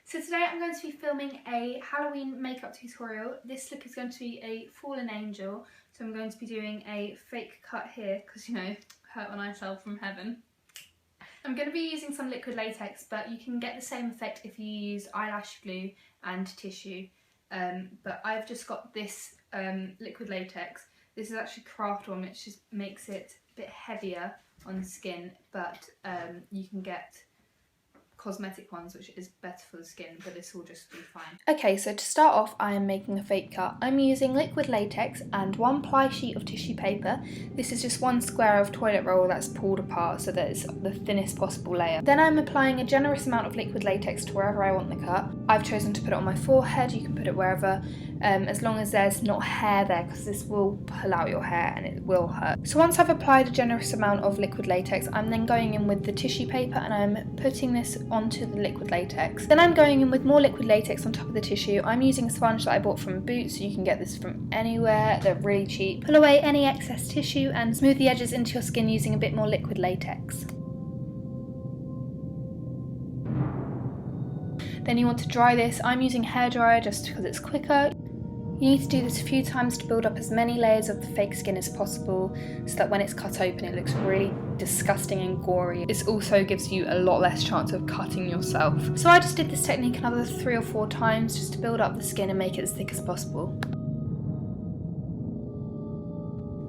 So today I'm going to be filming a Halloween makeup tutorial. This look is going to be a fallen angel. So I'm going to be doing a fake cut here because, you know, hurt when I fell from heaven. I'm going to be using some liquid latex, but you can get the same effect if you use eyelash glue and tissue. But I've just got this liquid latex. This is actually craft one, which just makes it a bit heavier on the skin, but you can get cosmetic ones which is better for the skin, but this will just be fine. Okay, so to start off I am making a fake cut. I'm using liquid latex and one ply sheet of tissue paper. This is just one square of toilet roll that's pulled apart so that it's the thinnest possible layer. Then I'm applying a generous amount of liquid latex to wherever I want the cut. I've chosen to put it on my forehead. You can put it wherever, as long as there's not hair there, because this will pull out your hair and it will hurt. So once I've applied a generous amount of liquid latex, I'm then going in with the tissue paper and I'm putting this onto the liquid latex. Then I'm going in with more liquid latex on top of the tissue. I'm using a sponge that I bought from Boots, so you can get this from anywhere. They're really cheap. Pull away any excess tissue and smooth the edges into your skin using a bit more liquid latex. Then you want to dry this. I'm using hairdryer just because it's quicker. You need to do this a few times to build up as many layers of the fake skin as possible so that when it's cut open it looks really disgusting and gory. This also gives you a lot less chance of cutting yourself. So I just did this technique another 3 or 4 times just to build up the skin and make it as thick as possible.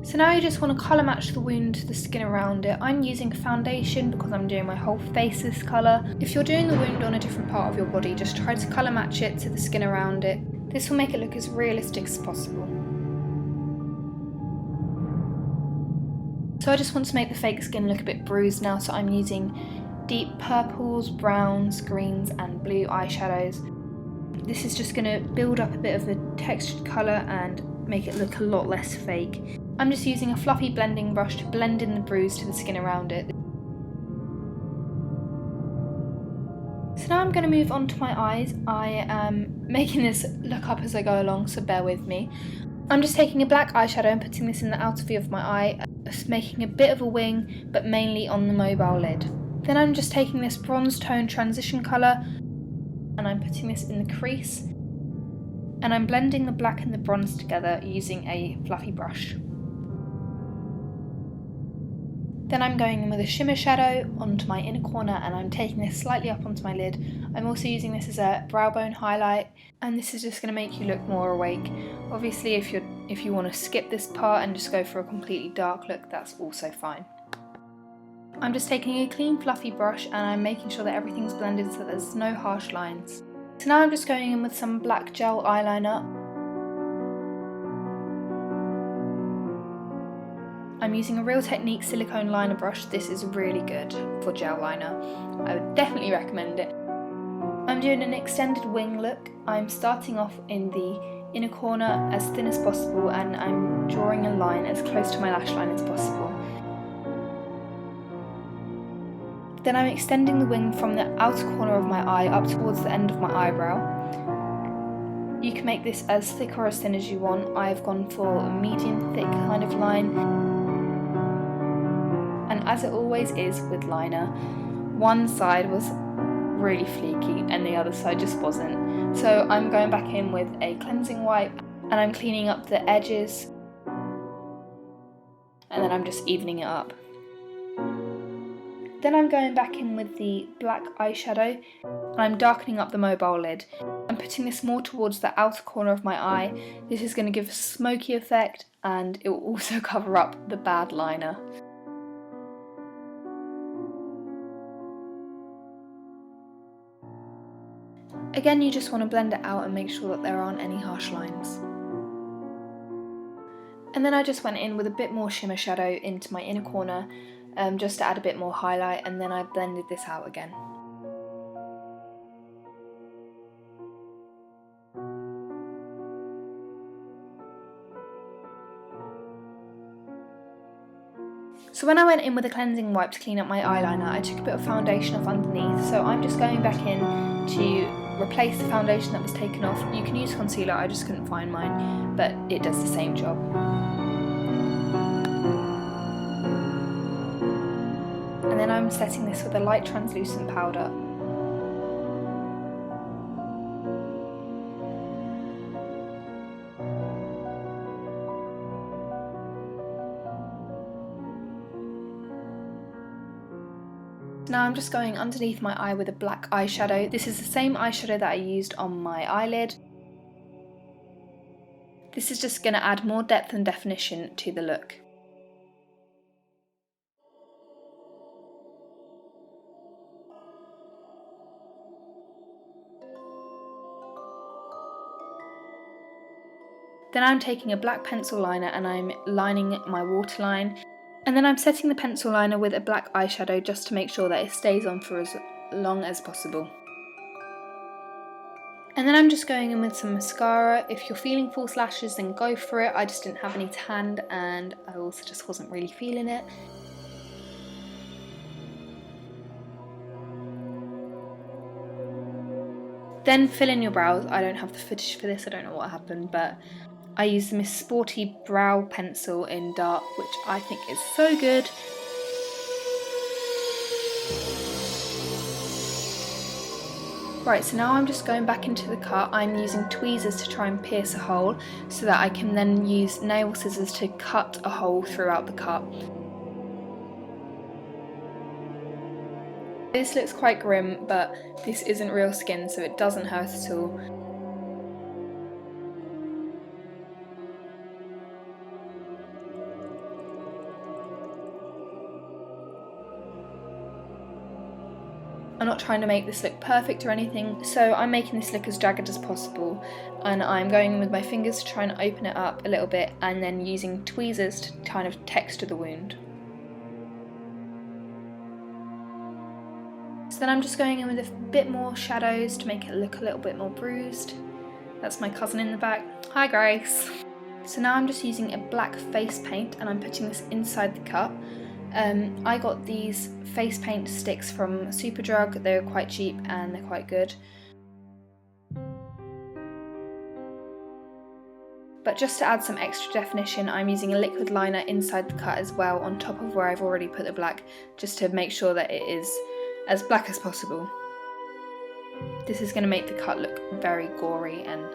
So now you just want to colour match the wound to the skin around it. I'm using foundation because I'm doing my whole face this colour. If you're doing the wound on a different part of your body, just try to colour match it to the skin around it. This will make it look as realistic as possible. So I just want to make the fake skin look a bit bruised now, so I'm using deep purples, browns, greens and blue eyeshadows. This is just going to build up a bit of a textured colour and make it look a lot less fake. I'm just using a fluffy blending brush to blend in the bruise to the skin around it. So now I'm going to move on to my eyes. I am making this look up as I go along, so bear with me. I'm just taking a black eyeshadow and putting this in the outer V of my eye, making a bit of a wing, but mainly on the mobile lid. Then I'm just taking this bronze tone transition colour and I'm putting this in the crease. And I'm blending the black and the bronze together using a fluffy brush. Then I'm going in with a shimmer shadow onto my inner corner and I'm taking this slightly up onto my lid. I'm also using this as a brow bone highlight, and this is just going to make you look more awake. Obviously if you want to skip this part and just go for a completely dark look, that's also fine. I'm just taking a clean fluffy brush and I'm making sure that everything's blended so there's no harsh lines. So now I'm just going in with some black gel eyeliner. I'm using a Real Technique silicone liner brush. This is really good for gel liner. I would definitely recommend it. I'm doing an extended wing look. I'm starting off in the inner corner as thin as possible and I'm drawing a line as close to my lash line as possible. Then I'm extending the wing from the outer corner of my eye up towards the end of my eyebrow. You can make this as thick or as thin as you want. I've gone for a medium thick kind of line. And as it always is with liner, one side was really fleeky and the other side just wasn't. So I'm going back in with a cleansing wipe and I'm cleaning up the edges. And then I'm just evening it up. Then I'm going back in with the black eyeshadow and I'm darkening up the mobile lid. I'm putting this more towards the outer corner of my eye. This is going to give a smoky effect and it will also cover up the bad liner. Again, you just want to blend it out and make sure that there aren't any harsh lines. And then I just went in with a bit more shimmer shadow into my inner corner just to add a bit more highlight, and then I blended this out again. So when I went in with a cleansing wipe to clean up my eyeliner, I took a bit of foundation off underneath, so I'm just going back in to replace the foundation that was taken off. You can use concealer, I just couldn't find mine, but it does the same job. And then I'm setting this with a light translucent powder. Now I'm just going underneath my eye with a black eyeshadow. This is the same eyeshadow that I used on my eyelid. This is just going to add more depth and definition to the look. Then I'm taking a black pencil liner and I'm lining my waterline. And then I'm setting the pencil liner with a black eyeshadow just to make sure that it stays on for as long as possible. And then I'm just going in with some mascara. If you're feeling false lashes, then go for it. I just didn't have any to hand and I also just wasn't really feeling it. Then fill in your brows. I don't have the footage for this, I don't know what happened, but I used the Miss Sporty brow pencil in dark, which I think is so good. Right, so now I'm just going back into the cut. I'm using tweezers to try and pierce a hole so that I can then use nail scissors to cut a hole throughout the cut. This looks quite grim, but this isn't real skin, so it doesn't hurt at all. I'm not trying to make this look perfect or anything, so I'm making this look as jagged as possible, and I'm going in with my fingers to try and open it up a little bit and then using tweezers to kind of texture the wound. So then I'm just going in with a bit more shadows to make it look a little bit more bruised. That's my cousin in the back. Hi Grace! So now I'm just using a black face paint and I'm putting this inside the cut. I got these face paint sticks from Superdrug. They're quite cheap and they're quite good. But just to add some extra definition, I'm using a liquid liner inside the cut as well, on top of where I've already put the black, just to make sure that it is as black as possible. This is going to make the cut look very gory and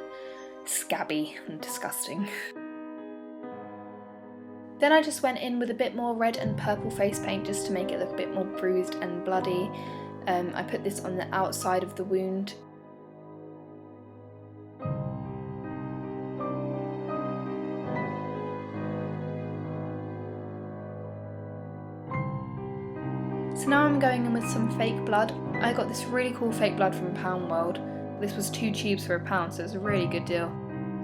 scabby and disgusting. Then I just went in with a bit more red and purple face paint just to make it look a bit more bruised and bloody. I put this on the outside of the wound. So now I'm going in with some fake blood. I got this really cool fake blood from Pound World. This was 2 tubes for £1, so it's a really good deal.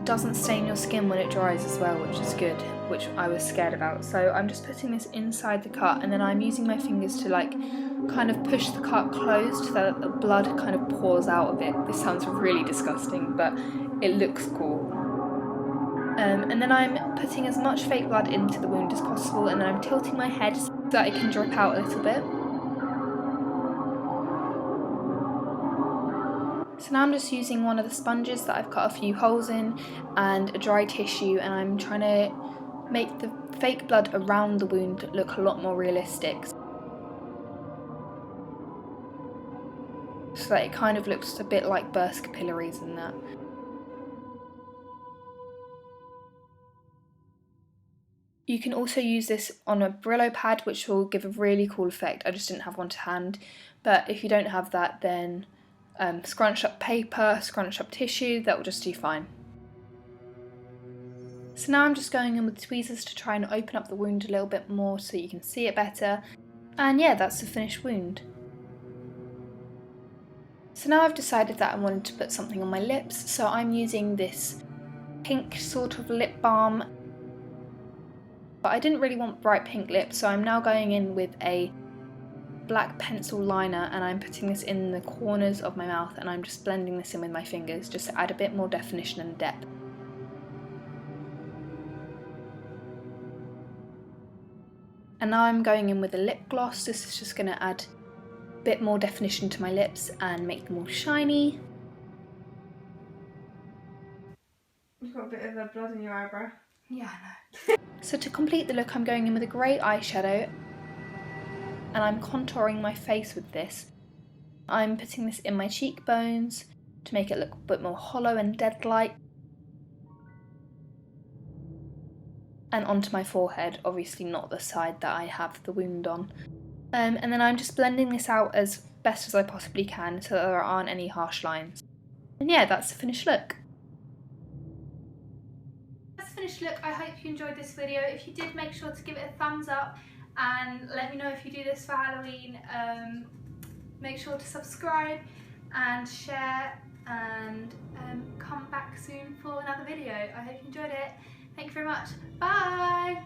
It doesn't stain your skin when it dries as well, which is good, which I was scared about. So I'm just putting this inside the cut and then I'm using my fingers to kind of push the cut closed so that the blood kind of pours out of it. This sounds really disgusting, but it looks cool. And then I'm putting as much fake blood into the wound as possible and then I'm tilting my head so that it can drip out a little bit. So now I'm just using one of the sponges that I've cut a few holes in and a dry tissue, and I'm trying to make the fake blood around the wound look a lot more realistic, so that it kind of looks a bit like burst capillaries and that. You can also use this on a Brillo pad, which will give a really cool effect. I just didn't have one to hand, but if you don't have that, then scrunch up paper, scrunch up tissue, that will just do fine. So now I'm just going in with tweezers to try and open up the wound a little bit more so you can see it better. And yeah, that's the finished wound. So now I've decided that I wanted to put something on my lips, so I'm using this pink sort of lip balm. But I didn't really want bright pink lips, so I'm now going in with a black pencil liner and I'm putting this in the corners of my mouth and I'm just blending this in with my fingers just to add a bit more definition and depth. And now I'm going in with a lip gloss. This is just going to add a bit more definition to my lips and make them more shiny. You've got a bit of blood in your eyebrow. Yeah, I know. So to complete the look, I'm going in with a grey eyeshadow and I'm contouring my face with this. I'm putting this in my cheekbones to make it look a bit more hollow and dead-like. And onto my forehead, obviously not the side that I have the wound on. And then I'm just blending this out as best as I possibly can so that there aren't any harsh lines. And yeah, that's the finished look. That's the finished look. I hope you enjoyed this video. If you did, make sure to give it a thumbs up and let me know if you do this for Halloween. Make sure to subscribe and share and come back soon for another video. I hope you enjoyed it. Thank you very much. Bye!